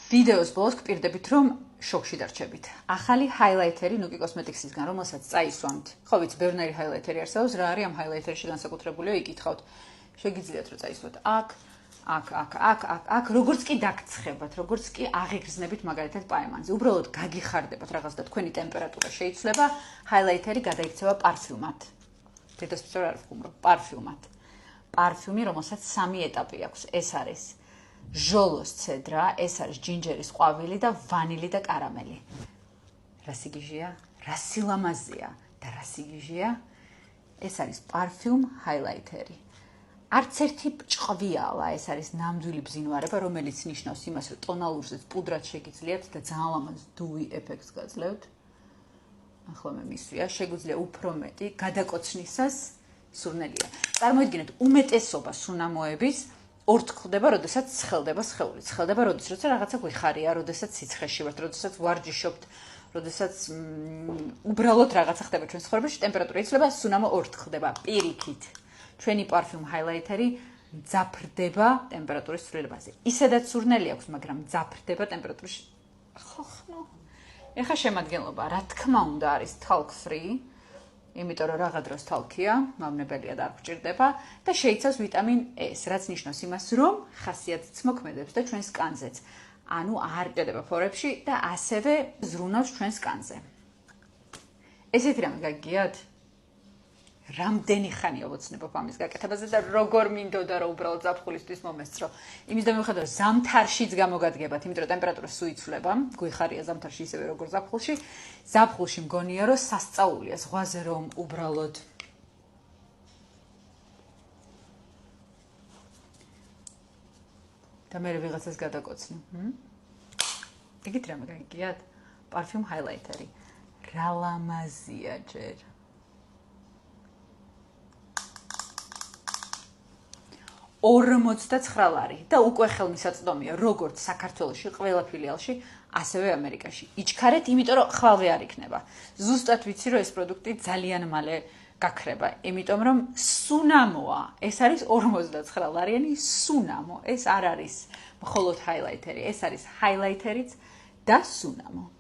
ვიდეოს ბოლოს გპირდებით, რომ შოქში დარჩებით. ახალი ჰაილაითერი ნუკი კოსმეტიქსისგან, რომელსაც წაისვამთ. ხო ვიცი, ბევრი ჰაილაითერი არსებობს, რა არის ამ ჰაილაითერში განსაკუთრებულიო, იკითხავთ. შეგიძლიათ რომ წაისვათ აქ, როგორც კი დაგცხებათ, როგორც კი აღიგრძნებით მაგალითად პაემანზე. უბრალოდ გაგიხარდებათ რაღაც და თქვენი ტემპერატურა შეიცვლება, ჰაილაითერი გადაიქცევა პარფიუმად. დედასწორ არ ვხუმრო, პარფიუმად. პარფიუმი, რომელსაც 3 ეტაპი აქვს. ეს არის ჟოლოს ცედრა, ეს არის ჯინჯერის ყვავილი და ვანილი და კარამელი. რა სიგიჟეა, რა სილამაზეა და რა სიგიჟეა? ეს არის პარფიუმ ჰაილაითერი. არც ერთი ჭყვიალა, ეს არის ნამდვილი ბზინვარება, რომელიც ნიშნავს იმას, რომ ტონალურზეც პუდრად შეგიძლიათ და ძალიან ლამაზ დუი ეფექტს გაძლევთ. ახლა მე მისვია, შეგვიძლია უფრო მეტი გადაკოცნისას სურნელია. წარმოიდგინეთ, უმეტესობა სუნამოების ორთ ხდება, როდესაც ცხელდება სხეული. ცხელდება, როცა რაღაცა გვიხარია, როდესაც სიცხეში ვართ, როდესაც ვარჯიშობთ, როდესაც უბრალოდ რაღაცა ხდება ჩვენს ცხოვრებაში, ტემპერატურა იცვლება, სუნამო ორთ ხდება. პირიქით, ჩვენი პარფიუმ ჰაილაითერი მძაფრდება ტემპერატურის ცვლილებაზე. ისედაც სურნელი აქვს, მაგრამ მძაფრდება ტემპერატურაში. ხო. ეხა შემადგენლობა, რა თქმა უნდა, არის talc free. იმიტომ რომ რაღა დროს თალქია, მავნებელია და არ გვჭირდება და შეიცავს ვიტამინ E-ს, რაც ნიშნავს იმას, რომ ხასიათიც მოქმედებს და ჩვენს კანზეც. ანუ არ ჭედება ფორებში და ასევე ზრუნავს ჩვენს კანზე. ესეთი რამე გაგიგიათ? რამდენი ხანია ვოცნებობ ამის გაკეთებაზე და როგორ მინდოდა რომ უბრალოდ ზაფხულისთვის მომესწრო. იმის და მიუხედავად ზამთარშიც გამოგადგებათ, იმიტომ რომ ტემპერატურა სულ იცვლება, გვიხარია ზამთარში ისევე როგორც ზაფხულში. ზაფხულში მგონია რომ სასწაულია ზღვაზე რომ უბრალოდ და მე ვიღაცას გადაკოცნი. ეგეთ რამე გაგიგიათ? პარფიუმ ჰაილაითერი. რა ლამაზია ჯერ. 49 ლარი და უკვე ხელმისაწვდომია როგორც საქართველოში ყველა ფილიალში, ასევე ამერიკაში. იჩქარეთ, იმიტომ რომ ხვალვე არ იქნება. ზუსტად ვიცი რომ ეს პროდუქტი ძალიან მალე გაქრება, იმიტომ რომ სუნამოა. ეს არის 49 ლარიანი სუნამო. ეს არ არის მხოლოდ ჰაილაითერი, ეს არის ჰაილაითერიც და სუნამო.